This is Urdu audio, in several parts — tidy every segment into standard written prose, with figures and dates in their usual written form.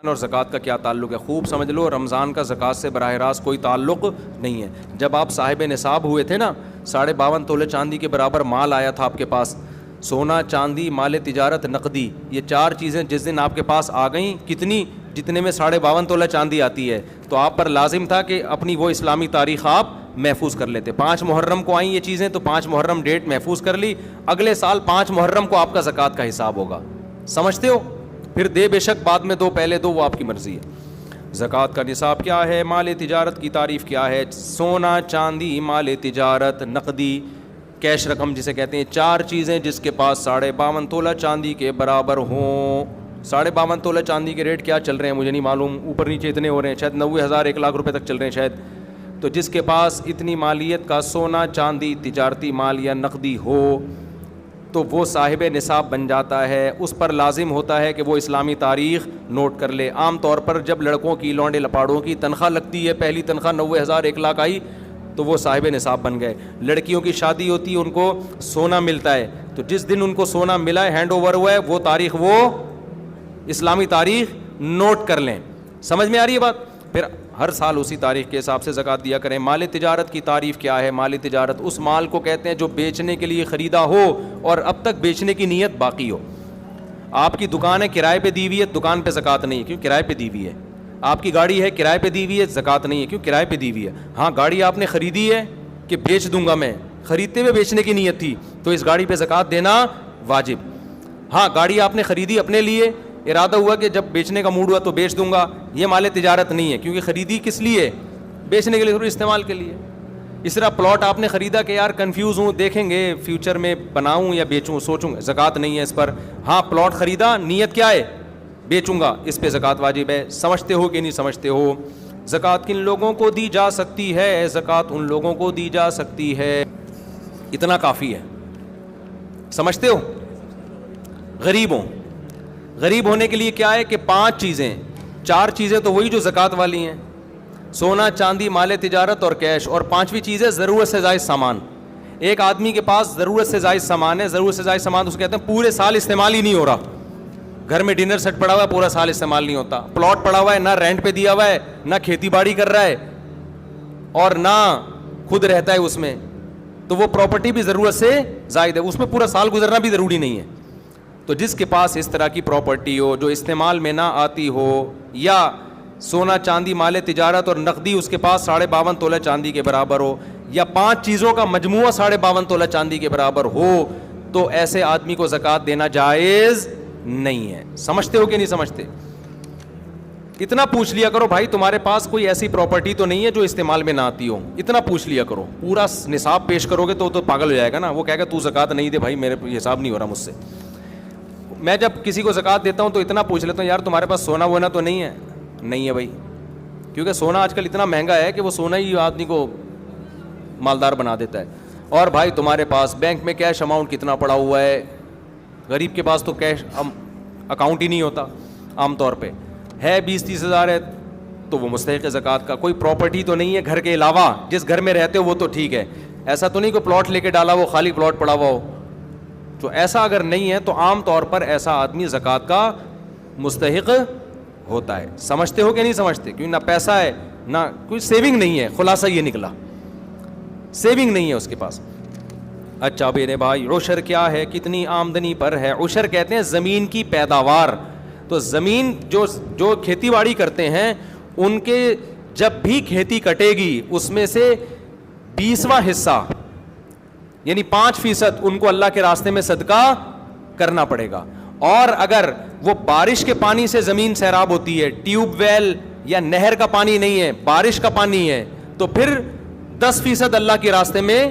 اور زکوٰۃ کا کیا تعلق ہے؟ خوب سمجھ لو، رمضان کا زکوٰۃ سے براہ راست کوئی تعلق نہیں ہے. جب آپ صاحب نصاب ہوئے تھے نا، 52.5 تولے چاندی کے برابر مال آیا تھا آپ کے پاس، سونا، چاندی، مال تجارت، نقدی، یہ 4 چیزیں جس دن آپ کے پاس آ گئیں، کتنی؟ جتنے میں 52.5 تولہ چاندی آتی ہے، تو آپ پر لازم تھا کہ اپنی وہ اسلامی تاریخ آپ محفوظ کر لیتے. 5 محرم کو آئیں یہ چیزیں، تو 5 محرم ڈیٹ محفوظ کر لی، اگلے سال 5 محرم کو آپ کا زکوٰۃ کا حساب ہوگا. سمجھتے ہو؟ پھر دے بے شک، بعد میں دو، پہلے دو، وہ آپ کی مرضی ہے. زکوٰۃ کا نصاب کیا ہے؟ مال تجارت کی تعریف کیا ہے؟ سونا، چاندی، مال تجارت، نقدی، کیش رقم جسے کہتے ہیں، 4 چیزیں جس کے پاس 52.5 تولہ چاندی کے برابر ہوں. 52.5 تولہ چاندی کے ریٹ کیا چل رہے ہیں مجھے نہیں معلوم، اوپر نیچے اتنے ہو رہے ہیں، شاید 90,000 1 لاکھ روپے تک چل رہے ہیں شاید. تو جس کے پاس اتنی مالیت کا سونا، چاندی، تجارتی مال یا نقدی ہو تو وہ صاحب نصاب بن جاتا ہے. اس پر لازم ہوتا ہے کہ وہ اسلامی تاریخ نوٹ کر لے. عام طور پر جب لڑکوں کی، لونڈے لپاڑوں کی تنخواہ لگتی ہے، پہلی تنخواہ 90,000 1 لاکھ آئی تو وہ صاحب نصاب بن گئے. لڑکیوں کی شادی ہوتی ہے، ان کو سونا ملتا ہے، تو جس دن ان کو سونا ملا ہے، ہینڈ اوور ہوا ہے، وہ تاریخ، وہ اسلامی تاریخ نوٹ کر لیں. سمجھ میں آ رہی ہے بات؟ پھر ہر سال اسی تاریخ کے حساب سے زکوٰۃ دیا کریں. مال تجارت کی تعریف کیا ہے؟ مال تجارت اس مال کو کہتے ہیں جو بیچنے کے لیے خریدا ہو اور اب تک بیچنے کی نیت باقی ہو. آپ کی دکان ہے، کرائے پہ دی ہوئی ہے، دکان پہ زکوٰۃ نہیں ہے، کیوں؟ کرائے پہ دی ہوئی ہے. آپ کی گاڑی ہے، کرائے پہ دی ہوئی ہے، زکوٰۃ نہیں ہے، کیوں؟ کرائے پہ دی ہوئی ہے. ہاں، گاڑی آپ نے خریدی ہے کہ بیچ دوں گا میں، خریدتے ہوئے بیچنے کی نیت تھی تو اس گاڑی پہ زکوٰۃ دینا واجب. ہاں، گاڑی آپ نے خریدی اپنے لیے، ارادہ ہوا کہ جب بیچنے کا موڈ ہوا تو بیچ دوں گا، یہ مال تجارت نہیں ہے، کیونکہ خریدی کس لیے؟ بیچنے کے لیے، ضرور استعمال کے لیے. اس طرح پلاٹ آپ نے خریدا کہ یار کنفیوز ہوں، دیکھیں گے فیوچر میں بناؤں یا بیچوں، سوچوں گا، زکوٰۃ نہیں ہے اس پر. ہاں، پلاٹ خریدا، نیت کیا ہے؟ بیچوں گا، اس پہ زکوٰۃ واجب ہے. سمجھتے ہو کہ نہیں سمجھتے ہو؟ زکوٰۃ کن لوگوں کو دی جا سکتی ہے؟ زکوٰۃ ان لوگوں کو دی جا سکتی ہے، اتنا کافی ہے. سمجھتے ہو؟ غریبوں. غریب ہونے کے لیے کیا ہے کہ 5 چیزیں، 4 چیزیں تو وہی جو زکوٰۃ والی ہیں، سونا، چاندی، مال تجارت اور کیش، اور 5ویں چیز ہے ضرورت سے زائد سامان. ایک آدمی کے پاس ضرورت سے زائد سامان ہے، ضرورت سے زائد سامان اس کو کہتے ہیں پورے سال استعمال ہی نہیں ہو رہا. گھر میں ڈنر سیٹ پڑا ہوا ہے، پورا سال استعمال نہیں ہوتا. پلاٹ پڑا ہوا ہے، نہ رینٹ پہ دیا ہوا ہے، نہ کھیتی باڑی کر رہا ہے اور نہ خود رہتا ہے اس میں، تو وہ پراپرٹی بھی ضرورت سے زائد ہے، اس میں پورا سال گزرنا بھی ضروری نہیں ہے. تو جس کے پاس اس طرح کی پراپرٹی ہو جو استعمال میں نہ آتی ہو، یا سونا، چاندی، مال تجارت اور نقدی اس کے پاس 52.5 تولہ چاندی کے برابر ہو، یا 5 چیزوں کا مجموعہ 52.5 تولہ چاندی کے برابر ہو، تو ایسے آدمی کو زکوٰۃ دینا جائز نہیں ہے. سمجھتے ہو کہ نہیں سمجھتے؟ اتنا پوچھ لیا کرو بھائی، تمہارے پاس کوئی ایسی پراپرٹی تو نہیں ہے جو استعمال میں نہ آتی ہو، اتنا پوچھ لیا کرو. پورا نصاب پیش کرو گے تو پاگل ہو جائے گا نا، وہ کہے گا تو زکوٰۃ نہیں دے بھائی، میرے حساب نہیں ہو رہا مجھ سے. میں جب کسی کو زکوٰۃ دیتا ہوں تو اتنا پوچھ لیتا ہوں، یار تمہارے پاس سونا وونا تو نہیں ہے؟ نہیں ہے بھائی، کیونکہ سونا آج کل اتنا مہنگا ہے کہ وہ سونا ہی آدمی کو مالدار بنا دیتا ہے. اور بھائی تمہارے پاس بینک میں کیش اماؤنٹ کتنا پڑا ہوا ہے؟ غریب کے پاس تو کیش اکاؤنٹ ہی نہیں ہوتا عام طور پہ، ہے 20-30 ہزار ہے تو وہ مستحق ہے زکوٰۃ کا. کوئی پراپرٹی تو نہیں ہے گھر کے علاوہ، جس گھر میں رہتے ہو وہ تو ٹھیک ہے، ایسا تو نہیں کہ پلاٹ لے کے ڈالا وہ خالی پلاٹ پڑا ہوا ہو. تو ایسا اگر نہیں ہے تو عام طور پر ایسا آدمی زکوٰۃ کا مستحق ہوتا ہے. سمجھتے ہو کہ نہیں سمجھتے؟ کیونکہ نہ پیسہ ہے، نہ کوئی سیونگ نہیں ہے. خلاصہ یہ نکلا، سیونگ نہیں ہے اس کے پاس. اچھا میرے بھائی، عشر کیا ہے؟ کتنی آمدنی پر ہے؟ عشر کہتے ہیں زمین کی پیداوار. تو زمین جو کھیتی باڑی کرتے ہیں ان کے جب بھی کھیتی کٹے گی اس میں سے 20واں حصہ یعنی 5% ان کو اللہ کے راستے میں صدقہ کرنا پڑے گا. اور اگر وہ بارش کے پانی سے زمین سیراب ہوتی ہے، ٹیوب ویل یا نہر کا پانی نہیں ہے، بارش کا پانی ہے، تو پھر 10% اللہ کے راستے میں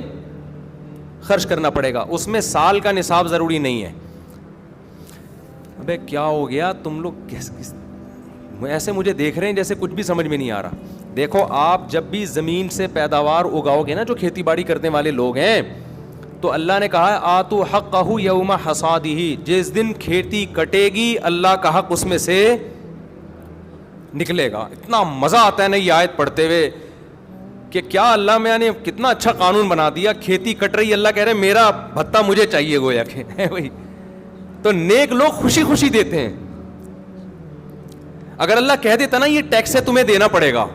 خرچ کرنا پڑے گا. اس میں سال کا نصاب ضروری نہیں ہے. ابے کیا ہو گیا تم لوگ ایسے مجھے دیکھ رہے ہیں جیسے کچھ بھی سمجھ میں نہیں آ رہا. دیکھو، آپ جب بھی زمین سے پیداوار اگاؤ گے نا، جو کھیتی باڑی کرنے والے لوگ ہیں، تو اللہ نے کہا ہے آتو حقہ یوم حصادہ، جس دن کھیتی کٹے گی اللہ کا حق اس میں سے نکلے گا. اتنا مزہ آتا ہے نا یہ آیت پڑھتے ہوئے کہ کیا اللہ میں نے کتنا اچھا قانون بنا دیا. کھیتی کٹ رہی، اللہ کہہ رہے میرا بھتہ مجھے چاہیے، گویا کہ وہی. تو نیک لوگ خوشی خوشی دیتے ہیں. اگر اللہ کہہ دیتا نا یہ ٹیکس ہے تمہیں دینا پڑے گا,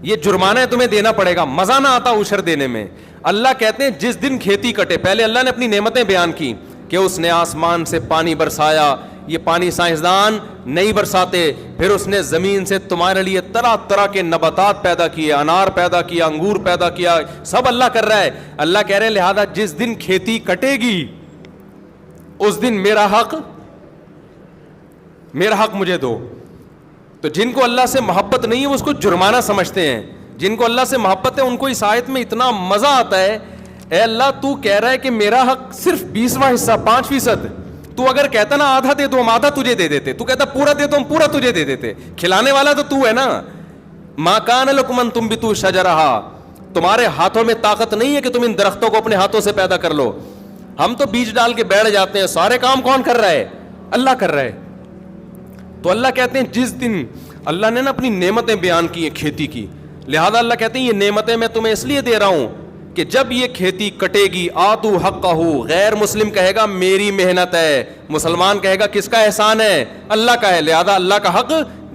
یہ جرمانہ ہے تمہیں دینا پڑے گا, مزہ نہ آتا عشر دینے میں. اللہ کہتے ہیں جس دن کھیتی کٹے, پہلے اللہ نے اپنی نعمتیں بیان کی کہ اس نے آسمان سے پانی برسایا, یہ پانی سائنسدان نہیں برساتے, پھر اس نے زمین سے تمہارے لیے طرح طرح کے نباتات پیدا کیے, انار پیدا کیا, انگور پیدا کیا, سب اللہ کر رہا ہے. اللہ کہہ رہے ہیں لہذا جس دن کھیتی کٹے گی اس دن میرا حق مجھے دو. تو جن کو اللہ سے محبت نہیں ہے وہ اس کو جرمانہ سمجھتے ہیں, جن کو اللہ سے محبت ہے ان کو اس آیت میں اتنا مزہ آتا ہے. اے اللہ تو کہہ رہا ہے کہ میرا حق صرف 20واں حصہ 5%, تو اگر کہتا نا آدھا دے دو ہم آدھا تجھے دے دیتے, تو کہتا پورا دے دو ہم پورا تجھے دے دیتے. کھلانے والا تو ہے نا. ما کان لکم ان تنبتوا شجرہا, تمہارے ہاتھوں میں طاقت نہیں ہے کہ تم ان درختوں کو اپنے ہاتھوں سے پیدا کر لو. ہم تو بیج ڈال کے بیٹھ جاتے ہیں, سارے کام کون کر رہا ہے؟ اللہ کر رہا ہے. تو اللہ کہتے ہیں جس دن اللہ نے نا اپنی نعمتیں بیان کی ہیں کھیتی کی, لہذا اللہ کہتے ہیں یہ نعمتیں میں تمہیں اس لیے دے رہا ہوں کہ جب یہ کھیتی کٹے گی آتو حقہ, غیر مسلم کہے گا میری محنت ہے, مسلمان کہے گا کس کا احسان ہے؟ اللہ کا ہے, لہذا اللہ کا حق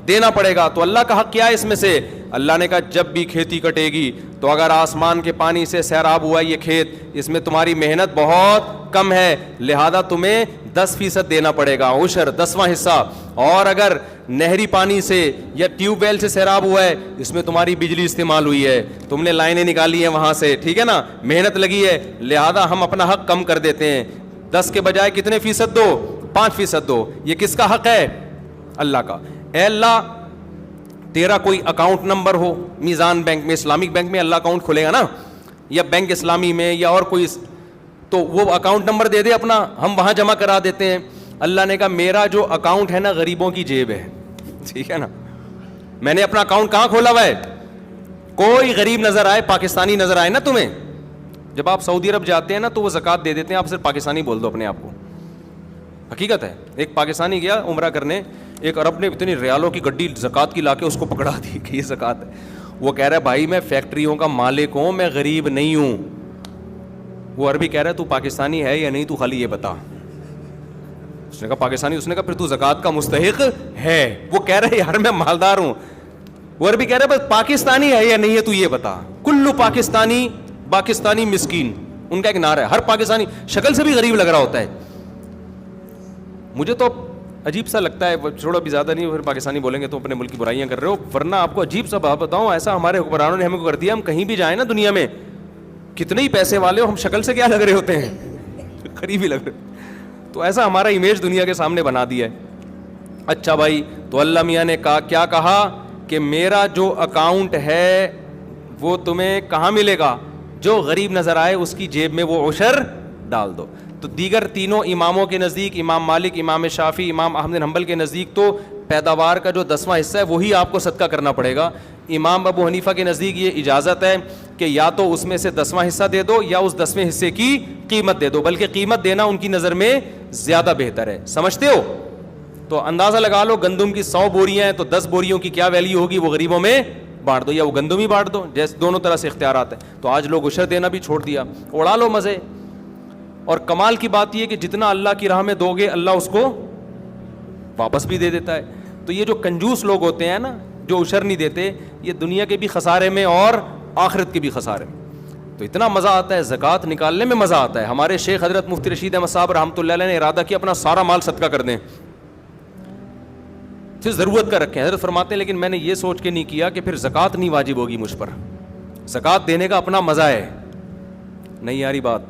دینا پڑے گا. تو اللہ کا حق کیا ہے اس میں سے؟ اللہ نے کہا جب بھی کھیتی کٹے گی تو اگر آسمان کے پانی سے سیراب ہوا یہ کھیت, اس میں تمہاری محنت بہت کم ہے, لہذا تمہیں 10% دینا پڑے گا, عشر 10واں حصہ. اور اگر نہری پانی سے یا ٹیوب ویل سے سیراب ہوا ہے, اس میں تمہاری بجلی استعمال ہوئی ہے, تم نے لائنیں نکالی ہیں وہاں سے, ٹھیک ہے نا, محنت لگی ہے, لہذا ہم اپنا حق کم کر دیتے ہیں. 10 کے بجائے کتنے فیصد دو؟ 5% دو. یہ کس کا حق ہے؟ اللہ کا. اے اللہ تیرا کوئی اکاؤنٹ نمبر ہو میزان بینک میں, اسلامک بینک میں اللہ اکاؤنٹ کھلے گا نا, یا بینک اسلامی میں یا اور کوئی, تو وہ اکاؤنٹ نمبر دے دے اپنا, ہم وہاں جمع کرا دیتے ہیں. اللہ نے کہا میرا جو اکاؤنٹ ہے نا غریبوں کی جیب ہے, ٹھیک ہے نا, میں نے اپنا اکاؤنٹ کہاں کھولا ہوا ہے؟ کوئی غریب نظر آئے, پاکستانی نظر آئے نا تمہیں, جب آپ سعودی عرب جاتے ہیں نا تو وہ زکوٰۃ دے دیتے ہیں, آپ صرف پاکستانی بول دو اپنے آپ کو, حقیقت ہے. ایک پاکستانی گیا عمرہ کرنے, ایک عرب نے اتنی ریالوں کی گڈی زکوٰۃ کی لا کے اس کو پکڑا دی کہ یہ زکوٰۃ ہے. وہ کہہ رہا ہے بھائی میں فیکٹریوں کا مالک ہوں, میں غریب نہیں ہوں. وہ عربی کہہ رہا ہے تو پاکستانی ہے یا نہیں, تو خالی یہ بتا. اس نے کہا پاکستانی. اس نے کہا پھر تو زکوٰۃ کا مستحق ہے. وہ کہہ رہا ہے یار میں مالدار ہوں. وہ عربی کہہ رہا ہے بس پاکستانی ہے یا نہیں ہے تو یہ بتا. کلو پاکستانی مسکین, ان کا ایک نعرہ ہے. ہر پاکستانی شکل سے بھی غریب لگ رہا ہوتا ہے. مجھے تو عجیب سا لگتا ہے, چھوڑو ابھی زیادہ نہیں, پھر پاکستانی بولیں گے تو اپنے ملک کی برائیاں کر رہے ہو. ورنہ آپ کو عجیب سا بات بتاؤں, ایسا ہمارے حکمرانوں نے ہمیں کو کر دیا, ہم کہیں بھی جائیں نا دنیا میں, کتنے ہی پیسے والے ہو, ہم شکل سے کیا لگ رہے ہوتے ہیں؟ غریب ہی لگ رہے. تو ایسا ہمارا امیج دنیا کے سامنے بنا دیا ہے. اچھا بھائی, تو اللہ میاں نے کہا کیا کہا کہ میرا جو اکاؤنٹ ہے وہ تمہیں کہاں ملے گا؟ جو غریب نظر آئے اس کی جیب میں وہ عشر ڈال دو. تو دیگر تینوں اماموں کے نزدیک, امام مالک, امام شافعی, امام احمد بن حنبل کے نزدیک تو پیداوار کا جو 10واں حصہ ہے وہی آپ کو صدقہ کرنا پڑے گا. امام ابو حنیفہ کے نزدیک یہ اجازت ہے کہ یا تو اس میں سے 10واں حصہ دے دو یا اس 10ویں حصے کی قیمت دے دو, بلکہ قیمت دینا ان کی نظر میں زیادہ بہتر ہے. سمجھتے ہو؟ تو اندازہ لگا لو گندم کی 100 بوریاں ہیں تو 10 بوریوں کی کیا ویلیو ہوگی, وہ غریبوں میں بانٹ دو یا وہ گندم ہی بانٹ دو, جیسے دونوں طرح سے اختیارات ہیں. تو آج لوگ عشر دینا بھی چھوڑ دیا, اڑا لو مزے. اور کمال کی بات یہ کہ جتنا اللہ کی راہ میں دو گے اللہ اس کو واپس بھی دے دیتا ہے. تو یہ جو کنجوس لوگ ہوتے ہیں نا جو عشر نہیں دیتے, یہ دنیا کے بھی خسارے میں اور آخرت کے بھی خسارے میں. تو اتنا مزہ آتا ہے زکوٰۃ نکالنے میں, مزہ آتا ہے. ہمارے شیخ حضرت مفتی رشید احمد صاحب رحمۃ اللہ علیہ نے ارادہ کیا اپنا سارا مال صدقہ کر دیں, پھر ضرورت کا رکھیں. حضرت فرماتے ہیں لیکن میں نے یہ سوچ کے نہیں کیا کہ پھر زکوٰۃ نہیں واجب ہوگی مجھ پر, زکوٰۃ دینے کا اپنا مزہ ہے. نہیں یاری بات.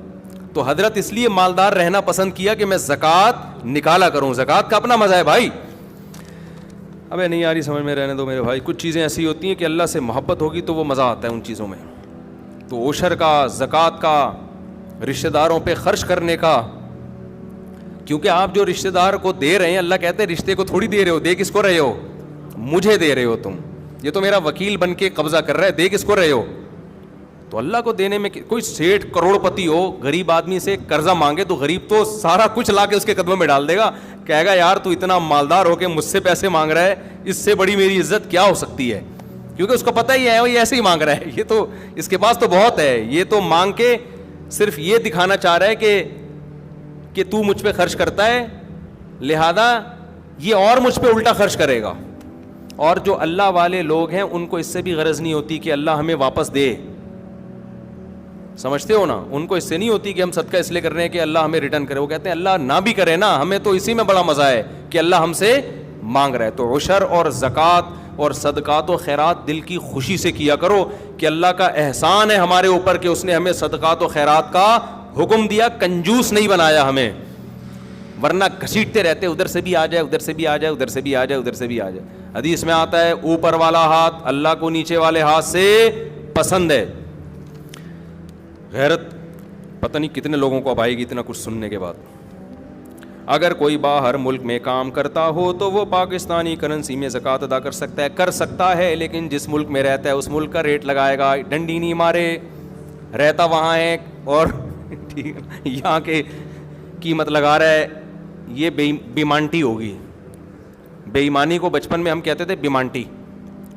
تو حضرت اس لیے مالدار رہنا پسند کیا کہ میں زکوٰۃ نکالا کروں, زکوٰۃ کا اپنا مزہ ہے بھائی. ابے نہیں یاری سمجھ میں رہنے دو میرے بھائی, کچھ چیزیں ایسی ہوتی ہیں کہ اللہ سے محبت ہوگی تو وہ مزہ آتا ہے ان چیزوں میں. تو عشر کا, زکوٰۃ کا, رشتہ داروں پہ خرچ کرنے کا, کیونکہ آپ جو رشتہ دار کو دے رہے ہیں, اللہ کہتے ہیں رشتے کو تھوڑی دے رہے ہو, دے کس کو رہے ہو؟ مجھے دے رہے ہو تم. یہ تو میرا وکیل بن کے قبضہ کر رہا ہے, دے کس کو رہے ہو؟ تو اللہ کو دینے میں. کوئی سیٹھ کروڑ پتی ہو, غریب آدمی سے قرضہ مانگے تو غریب تو سارا کچھ لا کے اس کے قدموں میں ڈال دے گا, کہے گا یار تو اتنا مالدار ہو کے مجھ سے پیسے مانگ رہا ہے, اس سے بڑی میری عزت کیا ہو سکتی ہے. کیونکہ اس کو پتہ ہی ہے وہ یہ ایسے ہی مانگ رہا ہے, یہ تو اس کے پاس تو بہت ہے, یہ تو مانگ کے صرف یہ دکھانا چاہ رہا ہے کہ تو مجھ پہ خرچ کرتا ہے, لہذا یہ اور مجھ پہ الٹا خرچ کرے گا. اور جو اللہ والے لوگ ہیں ان کو اس سے بھی غرض نہیں ہوتی کہ اللہ ہمیں واپس دے. سمجھتے ہو نا, ان کو اس سے نہیں ہوتی کہ ہم صدقہ اس لیے کر رہے ہیں کہ اللہ ہمیں ریٹرن کرے. وہ کہتے ہیں اللہ نہ بھی کرے نا, ہمیں تو اسی میں بڑا مزہ ہے کہ اللہ ہم سے مانگ رہا ہے. تو عشر اور زکوٰۃ اور صدقات و خیرات دل کی خوشی سے کیا کرو کہ اللہ کا احسان ہے ہمارے اوپر کہ اس نے ہمیں صدقات و خیرات کا حکم دیا, کنجوس نہیں بنایا ہمیں, ورنہ گھسیٹتے رہتے ادھر سے بھی آ جائے, ادھر سے بھی آ جائے, ادھر سے بھی آ جائے, ادھر سے بھی آ جائے. حدیث میں آتا ہے اوپر والا ہاتھ اللہ کو نیچے والے ہاتھ سے پسند ہے. غیرت پتہ نہیں کتنے لوگوں کو اب آئے گی اتنا کچھ سننے کے بعد. اگر کوئی باہر ملک میں کام کرتا ہو تو وہ پاکستانی کرنسی میں زکوٰۃ ادا کر سکتا ہے, لیکن جس ملک میں رہتا ہے اس ملک کا ریٹ لگائے گا. ڈنڈی نہیں مارے, رہتا وہاں ہے اور یہاں کے قیمت لگا رہا ہے, یہ بیمانٹی ہوگی. بے ایمانی کو بچپن میں ہم کہتے تھے بیمانٹی.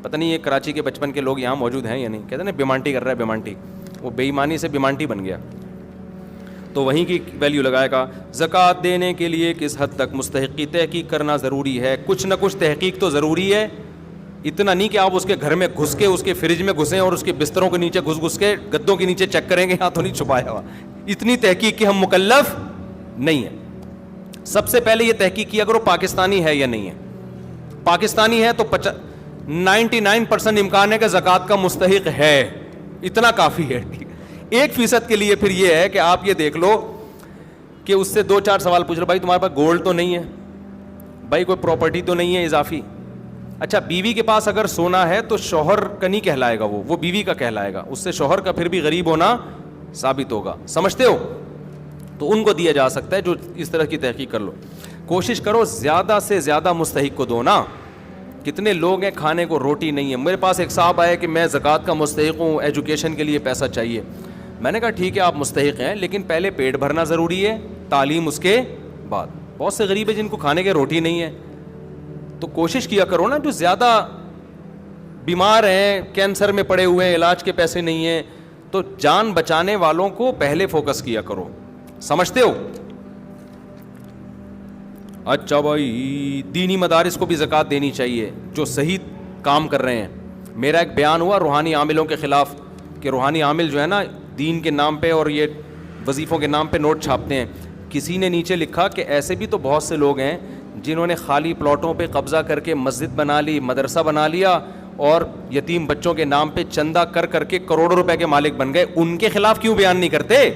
پتہ نہیں یہ کراچی کے بچپن کے لوگ یہاں موجود ہیں یا نہیں, کہتے ہیں نا بیمانٹی کر رہا ہے, بیمانٹی. وہ بے ایمانی سے بیمانٹی بن گیا, تو وہیں کی ویلیو لگائے گا. زکوٰۃ دینے کے لیے کس حد تک مستحق کی تحقیق کرنا ضروری ہے؟ کچھ نہ کچھ تحقیق تو ضروری ہے. اتنا نہیں کہ آپ اس کے گھر میں گھس کے اس کے فریج میں گھسیں اور اس کے بستروں کے نیچے گھس کے گدوں کے نیچے چیک کریں گے, یہاں تو نہیں چھپایا ہوا. اتنی تحقیق کے ہم مکلف نہیں ہیں. سب سے پہلے یہ تحقیق کیا کرو پاکستانی ہے یا نہیں ہے. پاکستانی ہے تو 99% امکان ہے کہ زکوٰۃ کا مستحق ہے, اتنا کافی ہے. 1% کے لیے پھر یہ ہے کہ آپ یہ دیکھ لو کہ اس سے 2-4 سوال پوچھ لو, بھائی تمہارے پاس گولڈ تو نہیں ہے, بھائی کوئی پراپرٹی تو نہیں ہے اضافی. اچھا بیوی کے پاس اگر سونا ہے تو شوہر کا نہیں کہلائے گا, وہ بیوی کا کہلائے گا, اس سے شوہر کا پھر بھی غریب ہونا ثابت ہوگا. سمجھتے ہو؟ تو ان کو دیا جا سکتا ہے جو اس طرح کی تحقیق کر لو. کوشش کرو زیادہ سے زیادہ مستحق کو دو نا. کتنے لوگ ہیں کھانے کو روٹی نہیں ہے. میرے پاس ایک صاحب آئے کہ میں زکوٰۃ کا مستحق ہوں, ایجوکیشن کے لیے پیسہ چاہیے. میں نے کہا ٹھیک ہے آپ مستحق ہیں, لیکن پہلے پیٹ بھرنا ضروری ہے, تعلیم اس کے بعد. بہت سے غریب ہیں جن کو کھانے کے روٹی نہیں ہے, تو کوشش کیا کرو نا. جو زیادہ بیمار ہیں, کینسر میں پڑے ہوئے ہیں, علاج کے پیسے نہیں ہیں, تو جان بچانے والوں کو پہلے فوکس کیا کرو. سمجھتے ہو؟ اچھا بھائی دینی مدارس کو بھی زکوٰۃ دینی چاہیے جو صحیح کام کر رہے ہیں. میرا ایک بیان ہوا روحانی عاملوں کے خلاف کہ روحانی عامل جو ہے نا دین کے نام پہ اور یہ وظیفوں کے نام پہ نوٹ چھاپتے ہیں. کسی نے نیچے لکھا کہ ایسے بھی تو بہت سے لوگ ہیں جنہوں نے خالی پلاٹوں پہ قبضہ کر کے مسجد بنا لی, مدرسہ بنا لیا اور یتیم بچوں کے نام پہ چندہ کر کے کروڑوں روپے کے مالک بن گئے. ان کے خلاف کیوں بیان نہیں کرتے؟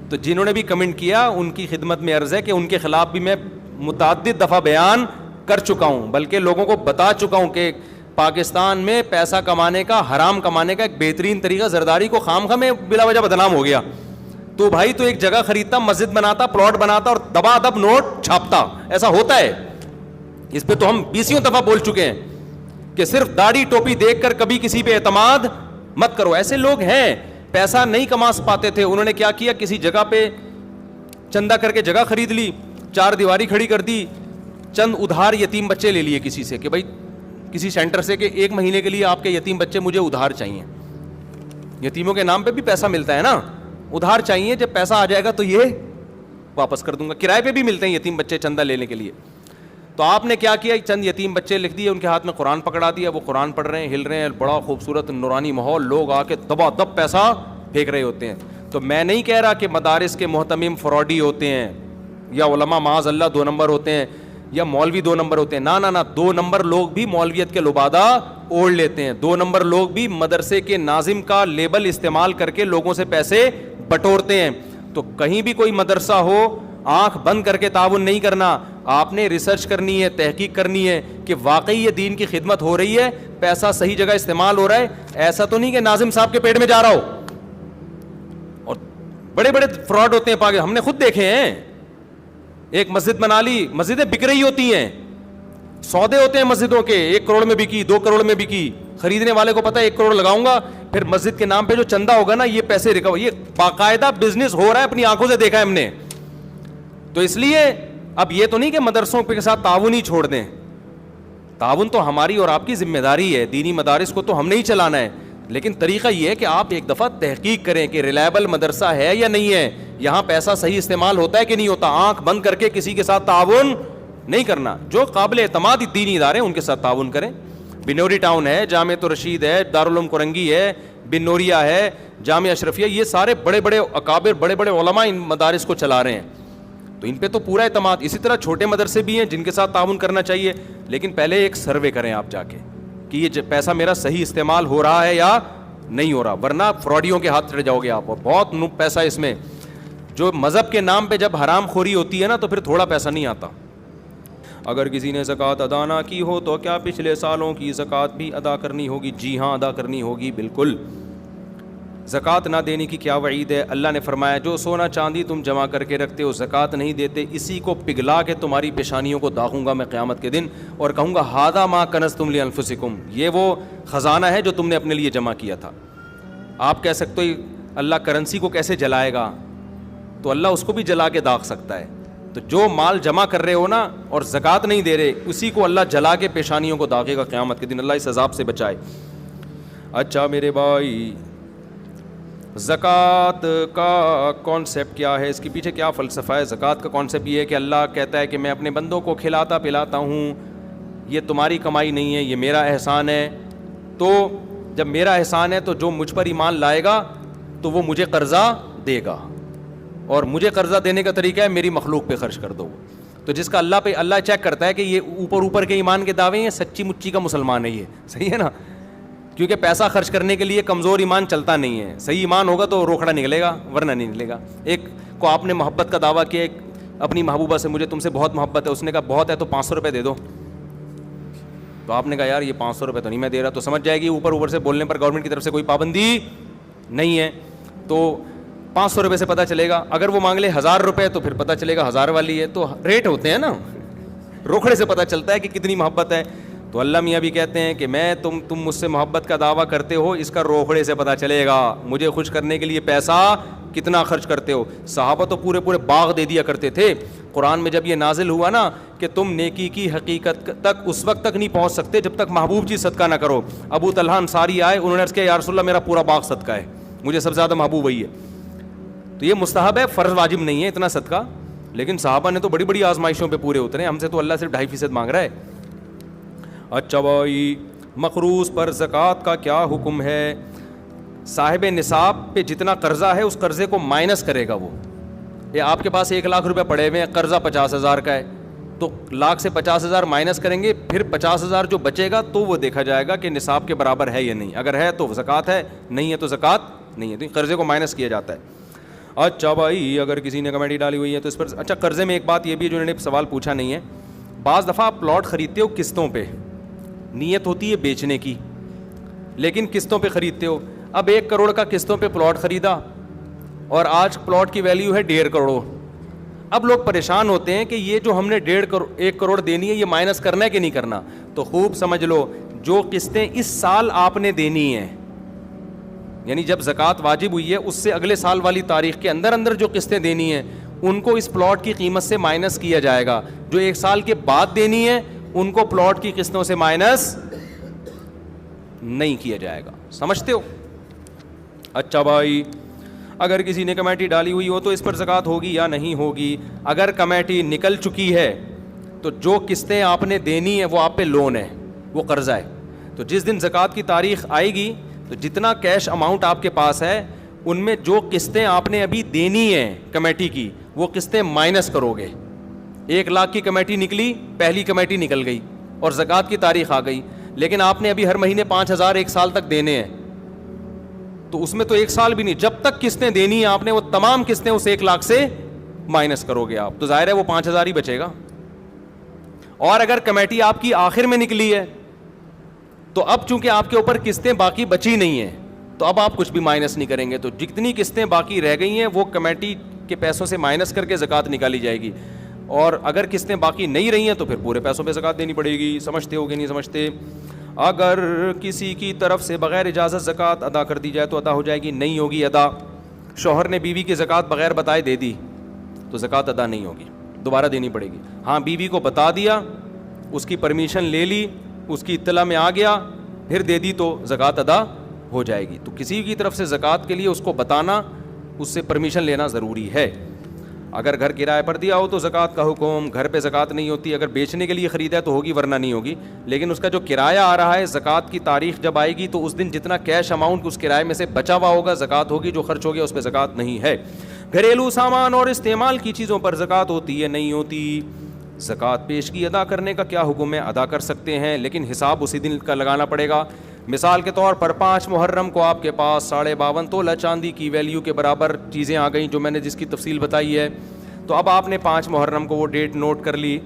تو جنہوں نے بھی کمنٹ کیا ان کی خدمت میں عرض ہے کہ ان کے خلاف بھی میں متعدد دفعہ بیان کر چکا ہوں, بلکہ لوگوں کو بتا چکا ہوں کہ پاکستان میں پیسہ کمانے کا, حرام کمانے کا ایک بہترین طریقہ زرداری کو خام خواہ میں بلا وجہ بدنام ہو گیا. تو بھائی تو ایک جگہ خریدتا, مسجد بناتا, پلاٹ بناتا اور دبا دب نوٹ چھاپتا. ایسا ہوتا ہے. اس پہ تو ہم 20 دفعہ بول چکے ہیں کہ صرف داڑھی ٹوپی دیکھ کر کبھی کسی پہ اعتماد مت کرو. ایسے لوگ ہیں پیسہ نہیں کما پاتے تھے, انہوں نے کیا کیا, کسی جگہ پہ چندہ کر کے جگہ خرید لی, 4 دیواری کھڑی کر دی, چند ادھار یتیم بچے لے لیے کسی سے کہ بھائی کسی سینٹر سے کہ 1 مہینے کے لیے آپ کے یتیم بچے مجھے ادھار چاہیے. یتیموں کے نام پہ بھی پیسہ ملتا ہے نا, ادھار چاہیے, جب پیسہ آ جائے گا تو یہ واپس کر دوں گا. کرائے پہ بھی ملتے ہیں یتیم بچے چندہ لینے کے لیے. تو آپ نے کیا کیا, چند یتیم بچے لکھ دیے, ان کے ہاتھ میں قرآن پکڑا دیا, وہ قرآن پڑھ رہے ہیں, ہل رہے ہیں, بڑا خوبصورت نورانی ماحول, لوگ آ کے دبا دب پیسہ پھینک رہے ہوتے ہیں. تو میں نہیں کہہ رہا کہ مدارس کے محتمم فراڈی ہوتے ہیں یا علماء معاذ اللہ 2 نمبر ہوتے ہیں یا مولوی 2 نمبر ہوتے ہیں. نہ 2 نمبر لوگ بھی مولویت کے لبادہ اوڑھ لیتے ہیں. 2 نمبر لوگ بھی مدرسے کے ناظم کا لیبل استعمال کر کے لوگوں سے پیسے بٹورتے ہیں. تو کہیں بھی کوئی مدرسہ ہو, آنکھ بند کر کے تعاون نہیں کرنا. آپ نے ریسرچ کرنی ہے, تحقیق کرنی ہے کہ واقعی یہ دین کی خدمت ہو رہی ہے, پیسہ صحیح جگہ استعمال ہو رہا ہے. ایسا تو نہیں کہ ناظم صاحب کے پیٹ میں جا رہا ہو. اور بڑے بڑے فراڈ ہوتے ہیں پاکستان, ہم نے خود دیکھے ہیں. ایک مسجد بنا لی, مسجدیں بک رہی ہوتی ہیں, سودے ہوتے ہیں مسجدوں کے, 1 کروڑ میں بکی, 2 کروڑ میں بکی. خریدنے والے کو پتا ہے 1 کروڑ لگاؤں گا, پھر مسجد کے نام پہ جو چندہ ہوگا نا یہ پیسے ریکور. یہ باقاعدہ بزنس ہو رہا ہے, اپنی آنکھوں سے دیکھا ہے ہم نے. تو اس لیے اب یہ تو نہیں کہ مدرسوں کے ساتھ تعاون ہی چھوڑ دیں. تعاون تو ہماری اور آپ کی ذمہ داری ہے. دینی مدارس کو تو ہم نے ہی چلانا ہے, لیکن طریقہ یہ ہے کہ آپ ایک دفعہ تحقیق کریں کہ ریلائبل مدرسہ ہے یا نہیں ہے, یہاں پیسہ صحیح استعمال ہوتا ہے کہ نہیں ہوتا. آنکھ بند کر کے کسی کے ساتھ تعاون نہیں کرنا. جو قابل اعتماد دینی ادارے ان کے ساتھ تعاون کریں. بنوری ٹاؤن ہے, جامعۃ الرشید ہے, دارالعلوم کرنگی ہے, بن نوریا ہے, جامعہ اشرفیہ, یہ سارے بڑے بڑے اکابر, بڑے بڑے علماء ان مدارس کو چلا رہے ہیں, تو ان پہ تو پورا اعتماد. اسی طرح چھوٹے مدرسے بھی ہیں جن کے ساتھ تعاون کرنا چاہیے, لیکن پہلے ایک سروے کریں آپ جا کے کہ یہ پیسہ میرا صحیح استعمال ہو رہا ہے یا نہیں ہو رہا, ورنہ فراڈیوں کے ہاتھ چڑھ جاؤ گے آپ. اور بہت پیسہ اس میں, جو مذہب کے نام پہ جب حرام خوری ہوتی ہے نا تو پھر تھوڑا پیسہ نہیں آتا. اگر کسی نے زکوٰۃ ادا نہ کی ہو تو کیا پچھلے سالوں کی زکوٰۃ بھی ادا کرنی ہوگی؟ جی ہاں, ادا کرنی ہوگی بالکل. زکوٰۃ نہ دینے کی کیا وعید ہے؟ اللہ نے فرمایا جو سونا چاندی تم جمع کر کے رکھتے ہو, زکوٰۃ نہیں دیتے, اسی کو پگھلا کے تمہاری پیشانیوں کو داغوں گا میں قیامت کے دن, اور کہوں گا ھذا ما کنزتم لانفسکم, یہ وہ خزانہ ہے جو تم نے اپنے لیے جمع کیا تھا. آپ کہہ سکتے ہو اللہ کرنسی کو کیسے جلائے گا, تو اللہ اس کو بھی جلا کے داغ سکتا ہے. تو جو مال جمع کر رہے ہو نا اور زکوٰۃ نہیں دے رہے, اسی کو اللہ جلا کے پیشانیوں کو داغے گا قیامت کے دن. اللہ اس عذاب سے بچائے. اچھا میرے بھائی, زکوٰۃ کا کانسیپٹ کیا ہے, اس کے پیچھے کیا فلسفہ ہے؟ زکوٰۃ کا کانسیپٹ یہ ہے کہ اللہ کہتا ہے کہ میں اپنے بندوں کو کھلاتا پلاتا ہوں, یہ تمہاری کمائی نہیں ہے, یہ میرا احسان ہے. تو جب میرا احسان ہے تو جو مجھ پر ایمان لائے گا تو وہ مجھے قرضہ دے گا, اور مجھے قرضہ دینے کا طریقہ ہے میری مخلوق پہ خرچ کر دو. تو جس کا اللہ پہ, اللہ چیک کرتا ہے کہ یہ اوپر کے ایمان کے دعوے ہیں, سچی مچی کا مسلمان ہے یہ, صحیح ہے نا, کیونکہ پیسہ خرچ کرنے کے لیے کمزور ایمان چلتا نہیں ہے. صحیح ایمان ہوگا تو روکڑا نکلے گا, ورنہ نہیں نکلے گا. ایک کو آپ نے محبت کا دعویٰ کیا اپنی محبوبہ سے, مجھے تم سے بہت محبت ہے, اس نے کہا بہت ہے تو 500 روپے دے دو. تو آپ نے کہا یار یہ 500 روپے تو نہیں میں دے رہا, تو سمجھ جائے گی اوپر سے بولنے پر گورنمنٹ کی طرف سے کوئی پابندی نہیں ہے, تو 500 روپے سے پتہ چلے گا. اگر وہ مانگ لے 1000 روپے تو پھر پتہ چلے گا 1000 والی ہے. تو ریٹ ہوتے ہیں نا, روکڑے سے پتہ چلتا ہے کہ کتنی محبت ہے. تو اللہ میاں بھی کہتے ہیں کہ میں تم مجھ سے محبت کا دعویٰ کرتے ہو, اس کا روکڑے سے پتہ چلے گا مجھے خوش کرنے کے لیے پیسہ کتنا خرچ کرتے ہو. صحابہ تو پورے باغ دے دیا کرتے تھے. قرآن میں جب یہ نازل ہوا نا کہ تم نیکی کی حقیقت تک اس وقت تک نہیں پہنچ سکتے جب تک محبوب چیز صدقہ نہ کرو. ابو طلحہ انصاری آئے, انہوں نے عرض کیا یا رسول اللہ میرا پورا باغ صدقہ ہے, مجھے سب سے زیادہ محبوب وہی ہے. تو یہ مستحب ہے, فرض واجب نہیں ہے اتنا صدقہ, لیکن صحابہ نے تو بڑی بڑی آزمائشوں پہ پورے اترے, ہم سے تو اللہ صرف 2.5% مانگ رہا ہے. اچھا بھائی, مقروض پر زکوٰۃ کا کیا حکم ہے؟ صاحب نصاب پہ جتنا قرضہ ہے اس قرضے کو مائنس کرے گا وہ. یہ آپ کے پاس 1 لاکھ روپے پڑے ہوئے ہیں, قرضہ 50,000 کا ہے, تو لاکھ سے 50,000 مائنس کریں گے, پھر 50,000 جو بچے گا تو وہ دیکھا جائے گا کہ نصاب کے برابر ہے یا نہیں. اگر ہے تو زکوٰۃ ہے, نہیں ہے تو زکوٰۃ نہیں ہے. تو قرضے کو مائنس کیا جاتا ہے. اچھا بھائی, اگر کسی نے کمیٹی ڈالی ہوئی ہے تو اس پر, اچھا قرضے میں ایک بات یہ بھی ہے جو انہوں نے سوال پوچھا نہیں ہے. بعض دفعہ آپ پلاٹ خریدتے ہو قسطوں پہ, نیت ہوتی ہے بیچنے کی, لیکن قسطوں پہ خریدتے ہو. اب 1 کروڑ کا قسطوں پہ پلاٹ خریدا اور آج پلاٹ کی ویلیو ہے 1.5 کروڑ. اب لوگ پریشان ہوتے ہیں کہ یہ جو ہم نے 1 کروڑ دینی ہے یہ مائنس کرنا ہے کہ نہیں کرنا. تو خوب سمجھ لو, جو قسطیں اس سال آپ نے دینی ہیں, یعنی جب زکوٰۃ واجب ہوئی ہے اس سے اگلے سال والی تاریخ کے اندر جو قسطیں دینی ہیں ان کو اس پلاٹ کی قیمت سے مائنس کیا جائے گا. جو 1 سال کے بعد دینی ہے ان کو پلاٹ کی قسطوں سے مائنس نہیں کیا جائے گا. سمجھتے ہو؟ اچھا بھائی, اگر کسی نے کمیٹی ڈالی ہوئی ہو تو اس پر زکوٰۃ ہوگی یا نہیں ہوگی؟ اگر کمیٹی نکل چکی ہے تو جو قسطیں آپ نے دینی ہے وہ آپ پہ لون ہے, وہ قرضہ ہے. تو جس دن زکوٰۃ کی تاریخ آئے گی تو جتنا کیش اماؤنٹ آپ کے پاس ہے ان میں جو قسطیں آپ نے ابھی دینی ہیں کمیٹی کی وہ قسطیں مائنس کرو گے. 1 لاکھ کی کمیٹی نکلی, پہلی کمیٹی نکل گئی اور زکوٰۃ کی تاریخ آ گئی, لیکن آپ نے ابھی ہر مہینے 5,000 1 سال تک دینے ہیں, تو اس میں تو 1 سال بھی نہیں, جب تک قسطیں دینی ہیں آپ نے وہ تمام قسطیں اس 1 لاکھ سے مائنس کرو گے آپ, تو ظاہر ہے وہ 5,000 ہی بچے گا. اور اگر کمیٹی آپ کی آخر میں نکلی ہے تو اب چونکہ آپ کے اوپر قسطیں باقی بچی نہیں ہیں تو اب آپ کچھ بھی مائنس نہیں کریں گے. تو جتنی قسطیں باقی رہ گئی ہیں وہ کمیٹی کے پیسوں سے مائنس کر کے زکوٰۃ نکالی جائے گی, اور اگر قسطیں باقی نہیں رہی ہیں تو پھر پورے پیسوں پہ زکوٰۃ دینی پڑے گی. سمجھتے ہو کہ نہیں سمجھتے؟ اگر کسی کی طرف سے بغیر اجازت زکوٰۃ ادا کر دی جائے تو ادا ہو جائے گی؟ نہیں ہوگی ادا. شوہر نے بیوی کی زکوٰۃ بغیر بتائے دے دی تو زکوٰۃ ادا نہیں ہوگی, دوبارہ دینی پڑے گی. ہاں, بیوی کو بتا دیا, اس کی پرمیشن لے لی, اس کی اطلاع میں آ گیا, پھر دے دی تو زکوٰۃ ادا ہو جائے گی. تو کسی کی طرف سے زکوٰۃ کے لیے اس کو بتانا, اس سے پرمیشن لینا ضروری ہے. اگر گھر کرائے پر دیا ہو تو زکوٰۃ کا حکم, گھر پہ زکوٰۃ نہیں ہوتی, اگر بیچنے کے لیے خریدا ہے تو ہوگی ورنہ نہیں ہوگی. لیکن اس کا جو کرایہ آ رہا ہے, زکوٰۃ کی تاریخ جب آئے گی تو اس دن جتنا کیش اماؤنٹ اس کرائے میں سے بچا ہوا ہوگا زکوٰۃ ہوگی, جو خرچ ہو گیا اس پہ زکوٰۃ نہیں ہے. گھریلو سامان اور استعمال کی چیزوں پر زکوٰۃ ہوتی ہے نہیں ہوتی. زکوٰۃ پیشگی ادا کرنے کا کیا حکم ہے؟ ادا کر سکتے ہیں لیکن حساب اسی دن کا لگانا پڑے گا. مثال کے طور پر 5 محرم کو آپ کے پاس 52.5 تولہ چاندی کی ویلیو کے برابر چیزیں آ گئیں, جو میں نے جس کی تفصیل بتائی ہے. تو اب آپ نے 5 محرم کو وہ ڈیٹ نوٹ کر لی.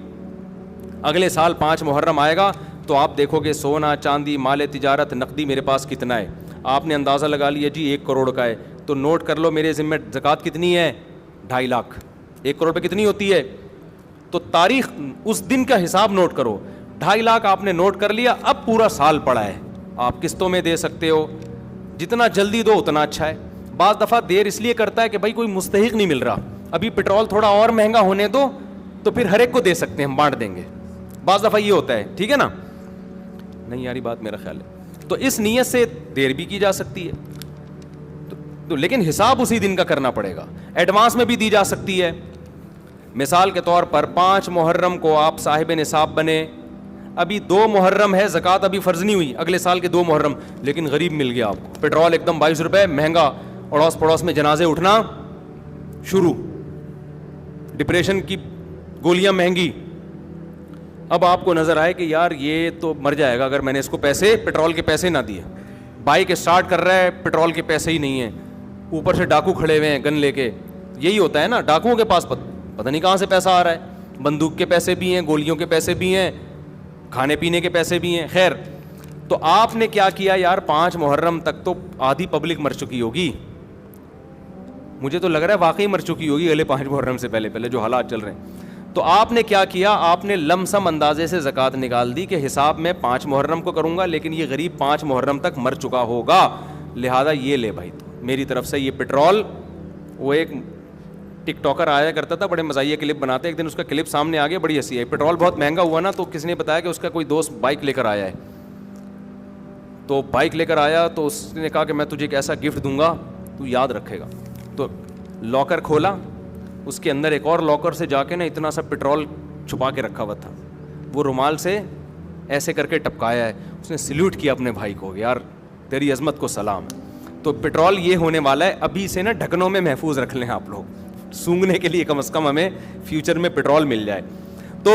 اگلے سال 5 محرم آئے گا تو آپ دیکھو گے سونا چاندی مال تجارت نقدی میرے پاس کتنا ہے. آپ نے اندازہ لگا لیا جی 1 کروڑ کا ہے, تو نوٹ کر لو میرے ذمہ زکوٰۃ کتنی ہے, 2.5 لاکھ. 1 کروڑ پہ کتنی ہوتی ہے؟ تو تاریخ اس دن کا حساب نوٹ کرو. 2.5 لاکھ آپ نے نوٹ کر لیا, اب پورا سال پڑا ہے, آپ قسطوں میں دے سکتے ہو, جتنا جلدی دو اتنا اچھا ہے. بعض دفعہ دیر اس لیے کرتا ہے کہ بھائی کوئی مستحق نہیں مل رہا, ابھی پٹرول تھوڑا اور مہنگا ہونے دو تو پھر ہر ایک کو دے سکتے ہیں, ہم بانٹ دیں گے. بعض دفعہ یہ ہوتا ہے, ٹھیک ہے نا, نہیں یاری بات میرا خیال ہے. تو اس نیت سے دیر بھی کی جا سکتی ہے تو لیکن حساب اسی دن کا کرنا پڑے گا. ایڈوانس میں بھی دی جا سکتی ہے. مثال کے طور پر 5 محرم کو آپ صاحب نصاب بنے, ابھی 2 محرم ہے, زکوٰۃ ابھی فرض نہیں ہوئی, اگلے سال کے 2 محرم, لیکن غریب مل گیا آپ کو, پیٹرول ایک دم 22 روپے مہنگا, اڑوس پڑوس میں جنازے اٹھنا شروع, ڈپریشن کی گولیاں مہنگی. اب آپ کو نظر آئے کہ یار یہ تو مر جائے گا اگر میں نے اس کو پیسے پیٹرول کے پیسے نہ دیے. بائک اسٹارٹ کر رہا ہے, پیٹرول کے پیسے ہی نہیں ہیں, اوپر سے ڈاکو کھڑے ہوئے ہیں گن لے کے. یہی ہوتا ہے نا, ڈاکوؤں کے پاس پتہ نہیں کہاں سے پیسہ آ رہا ہے, بندوق کے پیسے بھی ہیں, گولیوں کے پیسے بھی ہیں, کھانے پینے کے پیسے بھی ہیں. خیر, تو آپ نے کیا کیا یار, 5 محرم تک تو آدھی پبلک مر چکی ہوگی, مجھے تو لگ رہا ہے واقعی مر چکی ہوگی اگلے 5 محرم سے پہلے جو حالات چل رہے ہیں. تو آپ نے کیا کیا, آپ نے لم سم اندازے سے زکوٰۃ نکال دی کہ حساب میں 5 محرم کو کروں گا, لیکن یہ غریب 5 محرم تک مر چکا ہوگا, لہذا یہ لے بھائی میری طرف سے یہ پیٹرول. وہ ایک ٹک ٹاکر آیا کرتا تھا, بڑے مزاحیہ کلپ بناتے, ایک دن اس کا کلپ سامنے آ گیا, بڑی ہنسی آئی. پیٹرول بہت مہنگا ہوا نا, تو کسی نے بتایا کہ اس کا کوئی دوست بائک لے کر آیا ہے, تو بائک لے کر آیا تو اس نے کہا کہ میں تجھے ایک ایسا گفٹ دوں گا تو یاد رکھے گا. تو لاکر کھولا, اس کے اندر ایک اور لاکر سے جا کے نا اتنا سا پیٹرول چھپا کے رکھا ہوا تھا, وہ رومال سے ایسے کر کے ٹپکایا ہے. اس نے سلیوٹ کیا اپنے بھائی کو, یار تیری عظمت کو سلام. تو پیٹرول یہ ہونے والا ہے, ابھی سے نا ڈھکنوں میں محفوظ رکھ لیں آپ لوگ, سونگنے کے لیے کم از کم ہمیں فیوچر میں پیٹرول مل جائے. تو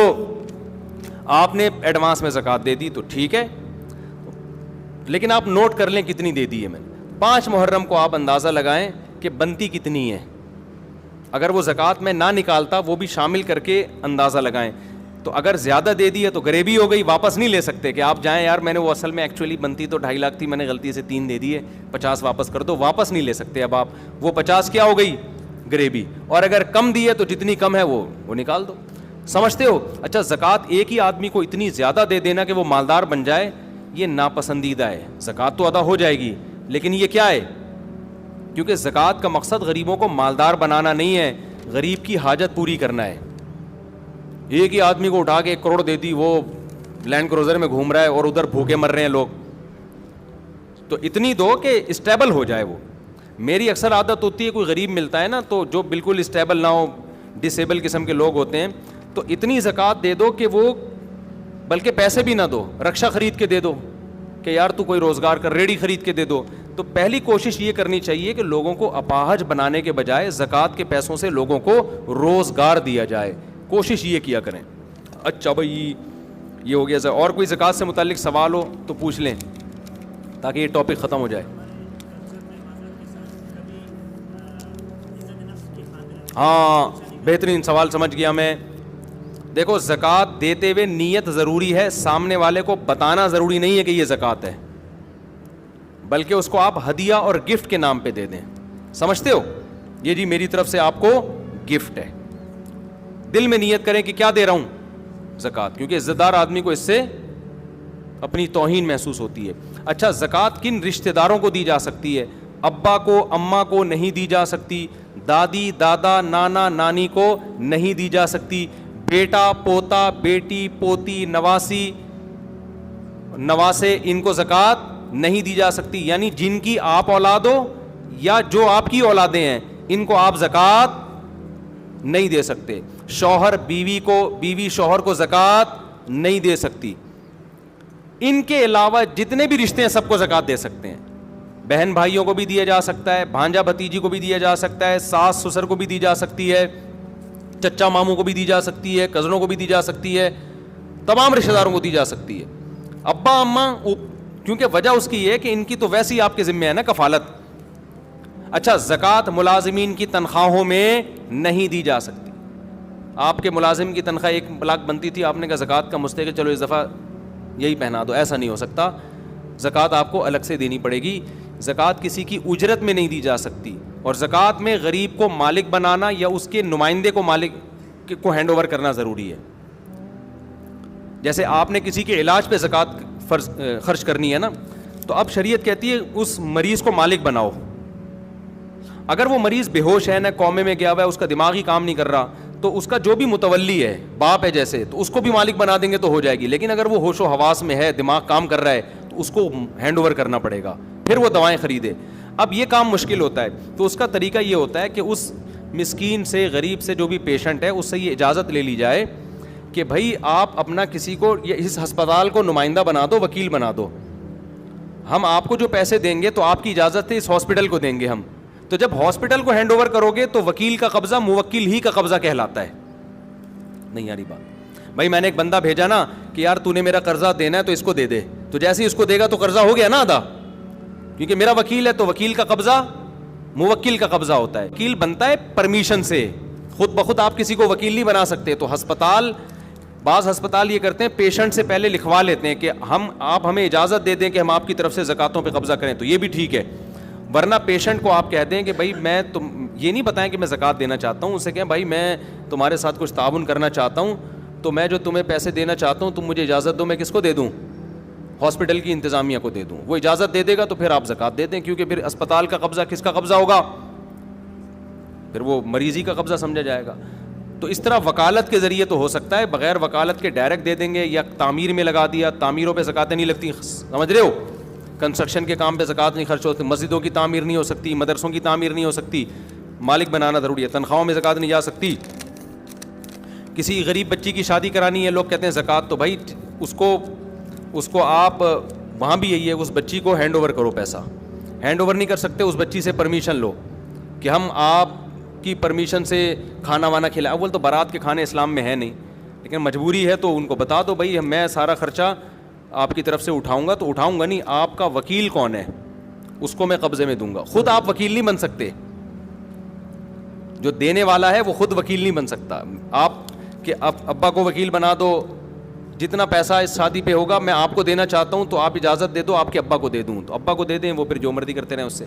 آپ نے ایڈوانس میں زکوٰۃ دے دی تو ٹھیک ہے, لیکن آپ نوٹ کر لیں کتنی دے دی ہے میں نے. 5 محرم کو آپ اندازہ لگائیں کہ بنتی کتنی ہے, اگر وہ زکوٰۃ میں نہ نکالتا وہ بھی شامل کر کے اندازہ لگائیں. تو اگر زیادہ دے دی ہے تو غریبی ہو گئی, واپس نہیں لے سکتے کہ آپ جائیں یار میں نے وہ اصل میں ایکچولی بنتی تو 2.5 لاکھ تھی, میں نے غلطی سے 3 دے دی ہے, 50 واپس کر دو, واپس نہیں لے سکتے. اب آپ وہ 50 کیا ہو گئی, غریبی. اور اگر کم دی ہے تو جتنی کم ہے وہ نکال دو. سمجھتے ہو؟ اچھا, زکوٰۃ ایک ہی آدمی کو اتنی زیادہ دے دینا کہ وہ مالدار بن جائے, یہ ناپسندیدہ ہے. زکوٰۃ تو ادا ہو جائے گی, لیکن یہ کیا ہے, کیونکہ زکوٰۃ کا مقصد غریبوں کو مالدار بنانا نہیں ہے, غریب کی حاجت پوری کرنا ہے. ایک ہی آدمی کو اٹھا کے 1 کروڑ دے دی, وہ لینڈ کروزر میں گھوم رہا ہے اور ادھر بھوکے مر رہے ہیں لوگ, تو اتنی دو کہ اسٹیبل ہو جائے وہ. میری اکثر عادت ہوتی ہے, کوئی غریب ملتا ہے نا تو جو بالکل اسٹیبل نہ ہو, ڈسیبل قسم کے لوگ ہوتے ہیں, تو اتنی زکوٰۃ دے دو کہ وہ, بلکہ پیسے بھی نہ دو, رکشا خرید کے دے دو کہ یار تو کوئی روزگار کر, ریڑھی خرید کے دے دو. تو پہلی کوشش یہ کرنی چاہیے کہ لوگوں کو اپاہج بنانے کے بجائے زکوٰۃ کے پیسوں سے لوگوں کو روزگار دیا جائے, کوشش یہ کیا کریں. اچھا بھائی یہ ہو گیا. اور کوئی زکوٰۃ سے متعلق سوال ہو تو پوچھ لیں تاکہ یہ ٹاپک ختم ہو جائے. ہاں بہترین سوال, سمجھ گیا میں. دیکھو زکوٰۃ دیتے ہوئے نیت ضروری ہے, سامنے والے کو بتانا ضروری نہیں ہے کہ یہ زکوٰۃ ہے, بلکہ اس کو آپ ہدیہ اور گفٹ کے نام پہ دے دیں. سمجھتے ہو؟ یہ جی میری طرف سے آپ کو گفٹ ہے. دل میں نیت کریں کہ کیا دے رہا ہوں, زکوٰۃ, کیونکہ عزت دار آدمی کو اس سے اپنی توہین محسوس ہوتی ہے. اچھا, زکوٰۃ کن رشتہ داروں کو دی جا سکتی ہے؟ ابا کو, اماں کو نہیں دی جا سکتی, دادی دادا نانا نانی کو نہیں دی جا سکتی, بیٹا پوتا بیٹی پوتی نواسی نواسے ان کو زکوٰۃ نہیں دی جا سکتی. یعنی جن کی آپ اولاد ہو یا جو آپ کی اولادیں ہیں ان کو آپ زکوٰۃ نہیں دے سکتے. شوہر بیوی کو, بیوی شوہر کو زکوٰۃ نہیں دے سکتی. ان کے علاوہ جتنے بھی رشتے ہیں سب کو زکوٰۃ دے سکتے ہیں. بہن بھائیوں کو بھی دیا جا سکتا ہے, بھانجا بھتیجی کو بھی دیا جا سکتا ہے, ساس سسر کو بھی دی جا سکتی ہے, چچا ماموں کو بھی دی جا سکتی ہے, کزنوں کو بھی دی جا سکتی ہے, تمام رشتہ داروں کو دی جا سکتی ہے. ابا اماں, کیونکہ وجہ اس کی ہے کہ ان کی تو ویسے ہی آپ کے ذمہ ہے نا کفالت. اچھا, زکوٰۃ ملازمین کی تنخواہوں میں نہیں دی جا سکتی. آپ کے ملازم کی تنخواہ 1 لاکھ بنتی تھی, آپ نے کہا زکوٰۃ کا مستحق چلو اس دفعہ یہی پہنا دو, ایسا نہیں ہو سکتا. زکوٰۃ آپ کو الگ سے دینی پڑے گی. زکوٰۃ کسی کی اجرت میں نہیں دی جا سکتی. اور زکوٰۃ میں غریب کو مالک بنانا یا اس کے نمائندے کو مالک کو ہینڈ اوور کرنا ضروری ہے. جیسے آپ نے کسی کے علاج پہ زکوٰۃ خرچ کرنی ہے نا, تو اب شریعت کہتی ہے اس مریض کو مالک بناؤ. اگر وہ مریض بے ہوش ہے, نہ کومے میں گیا ہوا ہے, اس کا دماغ ہی کام نہیں کر رہا, تو اس کا جو بھی متولی ہے, باپ ہے جیسے, تو اس کو بھی مالک بنا دیں گے تو ہو جائے گی. لیکن اگر وہ ہوش و حواس میں ہے, دماغ کام کر رہا ہے, تو اس کو ہینڈ اوور کرنا پڑے گا, پھر وہ دوائیں خریدے. اب یہ کام مشکل ہوتا ہے, تو اس کا طریقہ یہ ہوتا ہے کہ اس مسکین سے, غریب سے, جو بھی پیشنٹ ہے, اس سے یہ اجازت لے لی جائے کہ بھائی آپ اپنا کسی کو اس ہسپتال کو نمائندہ بنا دو, وکیل بنا دو. ہم آپ کو جو پیسے دیں گے تو آپ کی اجازت ہے اس ہاسپٹل کو دیں گے ہم. تو جب ہاسپٹل کو ہینڈ اوور کرو گے تو وکیل کا قبضہ موکل ہی کا قبضہ کہلاتا ہے. نہیں یاری بات بھائی, میں نے ایک بندہ بھیجا نا کہ یار تو نے میرا قرضہ دینا ہے تو اس کو دے دے, تو جیسے ہی اس کو دے گا تو قرضہ ہو گیا نا ادا, کیونکہ میرا وکیل ہے, تو وکیل کا قبضہ موکل کا قبضہ ہوتا ہے. وکیل بنتا ہے پرمیشن سے, خود بخود آپ کسی کو وکیل نہیں بنا سکتے. تو ہسپتال, بعض ہسپتال یہ کرتے ہیں پیشنٹ سے پہلے لکھوا لیتے ہیں کہ آپ ہمیں اجازت دے دیں کہ ہم آپ کی طرف سے زکاتوں پہ قبضہ کریں, تو یہ بھی ٹھیک ہے. ورنہ پیشنٹ کو آپ کہہ دیں کہ بھائی میں یہ نہیں بتائیں کہ میں زکات دینا چاہتا ہوں, اسے کہیں بھائی میں تمہارے ساتھ کچھ تعاون کرنا چاہتا ہوں, تو میں جو تمہیں پیسے دینا چاہتا ہوں تم مجھے اجازت دو, میں کس کو دے دوں؟ ہاسپٹل کی انتظامیہ کو دے دوں. وہ اجازت دے دے گا تو پھر آپ زکات دے دیں, کیونکہ پھر اسپتال کا قبضہ کس کا قبضہ ہوگا؟ پھر وہ مریضی کا قبضہ سمجھا جائے گا. تو اس طرح وکالت کے ذریعے تو ہو سکتا ہے, بغیر وکالت کے ڈائریکٹ دے دیں گے, یا تعمیر میں لگا دیا, تعمیروں پہ زکاتیں نہیں لگتی, سمجھ رہے ہو, کنسٹرکشن کے کام پہ زکات نہیں خرچ ہوتی, مسجدوں کی تعمیر نہیں ہو سکتی, مدرسوں کی تعمیر نہیں ہو سکتی, مالک بنانا ضروری ہے. تنخواہوں میں زکات نہیں جا سکتی. کسی غریب بچی کی شادی کرانی ہے, لوگ کہتے ہیں زکات, تو بھائی اس کو آپ وہاں بھی یہی ہے, اس بچی کو ہینڈ اوور کرو, پیسہ ہینڈ اوور نہیں کر سکتے, اس بچی سے پرمیشن لو کہ ہم آپ کی پرمیشن سے کھانا وانا کھلا. اول تو بارات کے کھانے اسلام میں ہے نہیں, لیکن مجبوری ہے تو ان کو بتا دو بھائی میں سارا خرچہ آپ کی طرف سے اٹھاؤں گا, تو اٹھاؤں گا نہیں, آپ کا وکیل کون ہے اس کو میں قبضے میں دوں گا. خود آپ وکیل نہیں بن سکتے, جو دینے والا ہے وہ خود وکیل نہیں بن سکتا. آپ کہ ابا کو وکیل بنا دو, جتنا پیسہ اس شادی پہ ہوگا میں آپ کو دینا چاہتا ہوں تو آپ اجازت دے دو, آپ کے ابا کو دے دوں, تو ابا کو دے دیں, وہ پھر جو مرضی کرتے رہیں اس سے,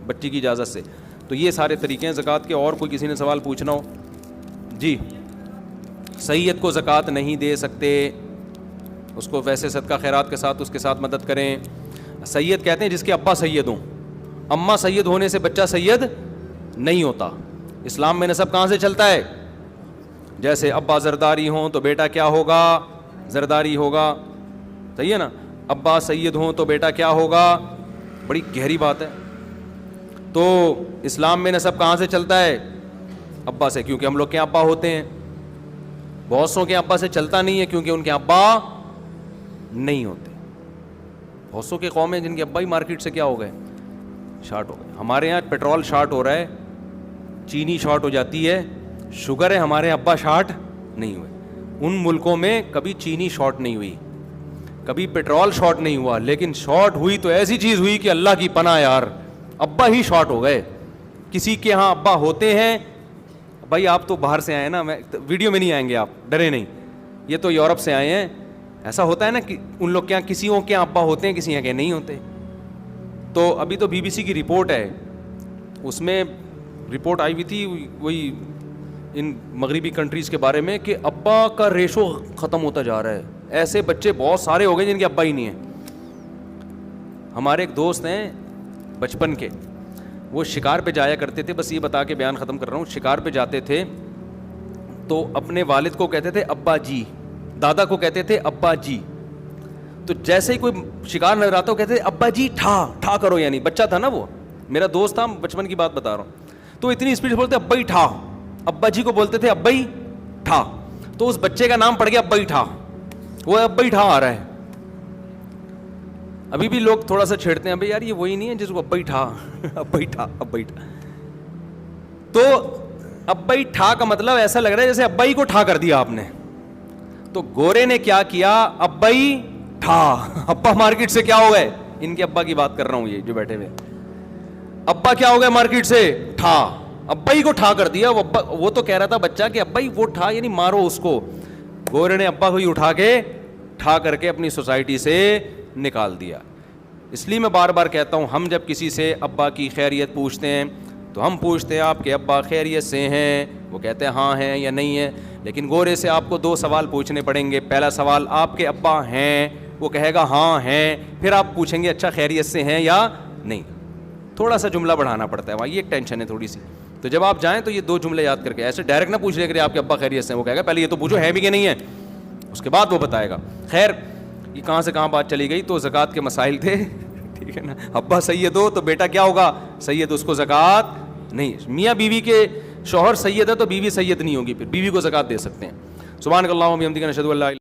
بچی کی اجازت سے. تو یہ سارے طریقے ہیں زکوٰۃ کے. اور کوئی کسی نے سوال پوچھنا ہو؟ جی. سید کو زکوٰۃ نہیں دے سکتے, اس کو ویسے صدقہ خیرات کے ساتھ اس کے ساتھ مدد کریں. سید کہتے ہیں جس کے ابا سید ہوں, اماں سید ہونے سے بچہ سید نہیں ہوتا. اسلام میں نسب کہاں سے چلتا ہے؟ جیسے ابا زرداری ہوں تو بیٹا کیا ہوگا؟ زرداری ہوگا, صحیح ہے نا. ابا سید ہوں تو بیٹا کیا ہوگا؟ بڑی گہری بات ہے. تو اسلام میں نسب کہاں سے چلتا ہے؟ ابا سے, کیونکہ ہم لوگ کے ابا ہوتے ہیں. بہت سو کے ابا سے چلتا نہیں ہے کیونکہ ان کے ابا نہیں ہوتے. بہت سو کے قوم ہیں جن کے ابا ہی مارکیٹ سے کیا ہو گئے؟ شارٹ ہو گئے. ہمارے یہاں پیٹرول شارٹ ہو رہا ہے, چینی شارٹ ہو جاتی ہے, شوگر ہے, ہمارے ابا شارٹ نہیں ہوئے. ان ملکوں میں کبھی چینی شارٹ نہیں ہوئی, کبھی پیٹرول شارٹ نہیں ہوا, لیکن شارٹ ہوئی تو ایسی چیز ہوئی کہ اللہ کی پناہ یار, ابا ہی شارٹ ہو گئے. کسی کے ہاں ابا ہوتے ہیں, بھائی آپ تو باہر سے آئے ہیں نا, میں ویڈیو میں نہیں آئیں گے, آپ ڈرے نہیں, یہ تو یورپ سے آئے ہیں. ایسا ہوتا ہے نا کہ ان لوگ کے یہاں کسی کے ابا ہوتے ہیں, کسی کے نہیں ہوتے. تو ابھی تو BBC کی رپورٹ ہے, اس میں رپورٹ آئی ہوئی تھی وہی ان مغربی کنٹریز کے بارے میں کہ ابا کا ریشو ختم ہوتا جا رہا ہے. ایسے بچے بہت سارے ہو گئے جن کے ابا ہی نہیں ہیں. ہمارے ایک دوست ہیں بچپن کے, وہ شکار پہ جایا کرتے تھے, بس یہ بتا کے بیان ختم کر رہا ہوں. شکار پہ جاتے تھے تو اپنے والد کو کہتے تھے ابا جی, دادا کو کہتے تھے ابا جی. تو جیسے ہی کوئی شکار نظر آتا وہ کہتے تھے ابا جی ٹھا کرو, یعنی بچہ تھا نا وہ, میرا دوست تھا, بچپن کی بات بتا رہا ہوں. تو اتنی اسپیڈ سے بولتے ابا ہی ٹھا, ابا جی کو بولتے تھے ابئی ٹھا, تو اس بچے کا نام پڑ گیا ابئی ٹھا, وہ ابئی ٹھا آ رہا ہے. ابھی بھی لوگ تھوڑا سا چھیڑتے ہیں, بھائی یار یہ وہی نہیں ہے جس کو ابئی ٹھا ابئی ٹھا ابئی ٹھا. تو ابئی ٹھا کا مطلب ایسا لگ رہا ہے جیسے ابئی کو ٹھا کر دیا آپ نے. تو گورے نے کیا کیا, ابئی ٹھا. ابا مارکیٹ سے کیا ہو گئے, ان کے ابا کی بات کر رہا ہوں, یہ جو بیٹھے ہوئے ابا کیا ہو گئے مارکیٹ سے, ٹھا. ابئی کو ٹھا کر دیا. وہ تو کہہ رہا تھا بچہ کہ ابئی وہ ٹھا یعنی مارو اس کو. گورے نے ابا کو ہی اٹھا کے ٹھا کر کے اپنی سوسائٹی سے نکال دیا. اس لیے میں بار بار کہتا ہوں, ہم جب کسی سے ابا کی خیریت پوچھتے ہیں تو ہم پوچھتے ہیں آپ کے ابا خیریت سے ہیں, وہ کہتے ہیں ہاں ہیں یا نہیں ہیں. لیکن گورے سے آپ کو 2 سوال پوچھنے پڑیں گے. پہلا سوال, آپ کے ابا ہیں, وہ کہے گا ہاں ہیں. پھر آپ پوچھیں گے اچھا خیریت سے ہیں یا نہیں. تھوڑا سا جملہ بڑھانا پڑتا ہے وہاں, یہ ایک ٹینشن ہے تھوڑی سی. تو جب آپ جائیں تو یہ 2 جملے یاد کر کے, ایسے ڈائریکٹ نہ پوچھ لے کرے آپ کے ابا خیریت سے ہیں. وہ کہے گا پہلے یہ تو پوچھو ہے بھی کہ نہیں ہے, اس کے بعد وہ بتائے گا. خیر یہ کہاں سے کہاں بات چلی گئی, تو زکوٰۃ کے مسائل تھے, ٹھیک ہے نا. ابا سید ہو تو بیٹا کیا ہوگا, سید, اس کو زکوٰۃ نہیں. میاں بیوی کے شوہر سید ہے تو بیوی سید نہیں ہوگی, پھر بیوی کو زکوٰۃ دے سکتے ہیں. سبحانک اللہم و بحمدک نشہد ان لا